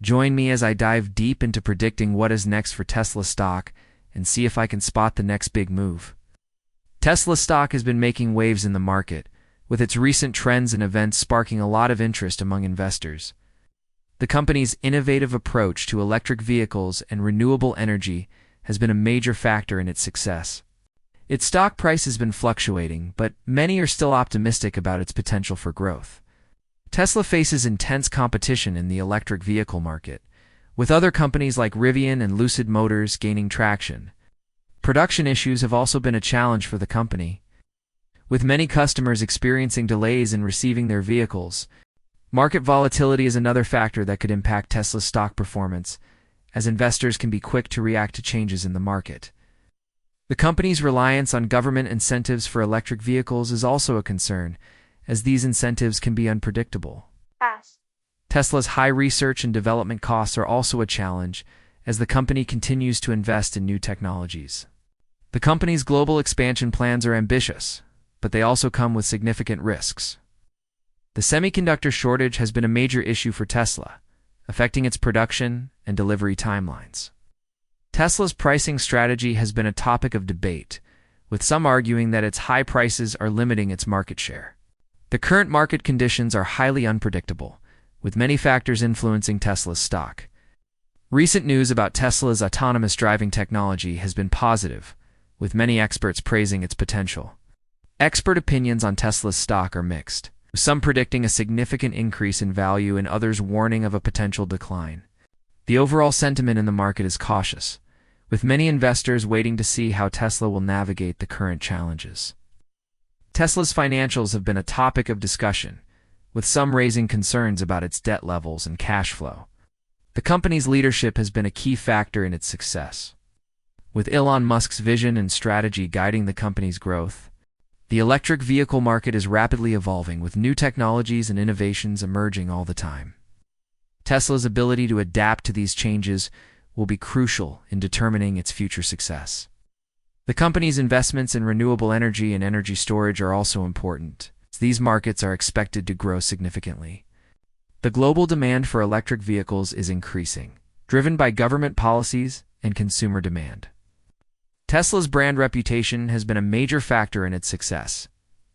Join me as I dive deep into predicting what is next for Tesla stock and see if I can spot the next big move. Tesla stock has been making waves in the market, with its recent trends and events sparking a lot of interest among investors. The company's innovative approach to electric vehicles and renewable energy has been a major factor in its success. Its stock price has been fluctuating, but many are still optimistic about its potential for growth. Tesla faces intense competition in the electric vehicle market, with other companies like Rivian and Lucid Motors gaining traction. Production issues have also been a challenge for the company, with many customers experiencing delays in receiving their vehicles. Market volatility is another factor that could impact Tesla's stock performance, as investors can be quick to react to changes in the market. The company's reliance on government incentives for electric vehicles is also a concern, as these incentives can be unpredictable. Tesla's high research and development costs are also a challenge, as the company continues to invest in new technologies. The company's global expansion plans are ambitious, but they also come with significant risks. The semiconductor shortage has been a major issue for Tesla, affecting its production and delivery timelines. Tesla's pricing strategy has been a topic of debate, with some arguing that its high prices are limiting its market share. The current market conditions are highly unpredictable, with many factors influencing Tesla's stock. Recent news about Tesla's autonomous driving technology has been positive, with many experts praising its potential. Expert opinions on Tesla's stock are mixed, with some predicting a significant increase in value and others warning of a potential decline. The overall sentiment in the market is cautious, with many investors waiting to see how Tesla will navigate the current challenges. Tesla's financials have been a topic of discussion, with some raising concerns about its debt levels and cash flow. The company's leadership has been a key factor in its success. With Elon Musk's vision and strategy guiding the company's growth, the electric vehicle market is rapidly evolving, with new technologies and innovations emerging all the time. Tesla's ability to adapt to these changes will be crucial in determining its future success. The company's investments in renewable energy and energy storage are also important, as these markets are expected to grow significantly. The global demand for electric vehicles is increasing, driven by government policies and consumer demand. Tesla's brand reputation has been a major factor in its success,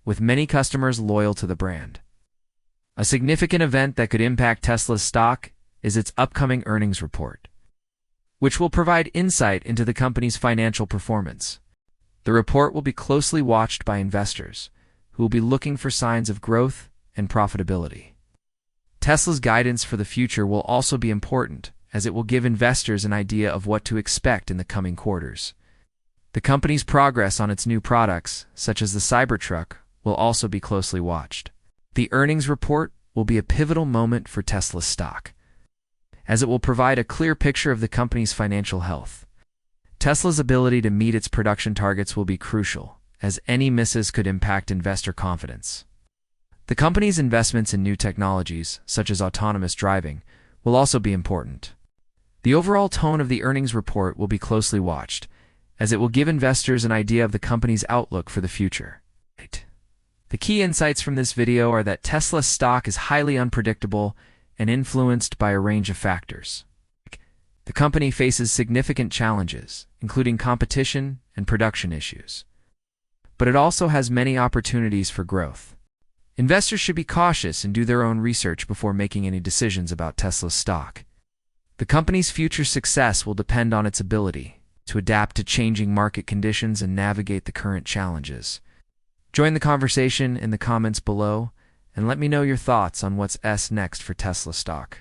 with many customers loyal to the brand. A significant event that could impact Tesla's stock is its upcoming earnings report, which will provide insight into the company's financial performance. The report will be closely watched by investors, who will be looking for signs of growth and profitability. Tesla's guidance for the future will also be important, as it will give investors an idea of what to expect in the coming quarters. The company's progress on its new products, such as the Cybertruck, will also be closely watched. The earnings report will be a pivotal moment for Tesla's stock, as it will provide a clear picture of the company's financial health. Tesla's ability to meet its production targets will be crucial, as any misses could impact investor confidence. The company's investments in new technologies, such as autonomous driving, will also be important. The overall tone of the earnings report will be closely watched, as it will give investors an idea of the company's outlook for the future. The key insights from this video are that Tesla's stock is highly unpredictable and influenced by a range of factors. The company faces significant challenges, including competition and production issues. But it also has many opportunities for growth. Investors should be cautious and do their own research before making any decisions about Tesla's stock. The company's future success will depend on its ability to adapt to changing market conditions and navigate the current challenges. Join the conversation in the comments below and let me know your thoughts on what's next for Tesla stock.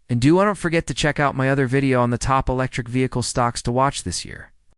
And don't forget to check out my other video on the top electric vehicle stocks to watch this year.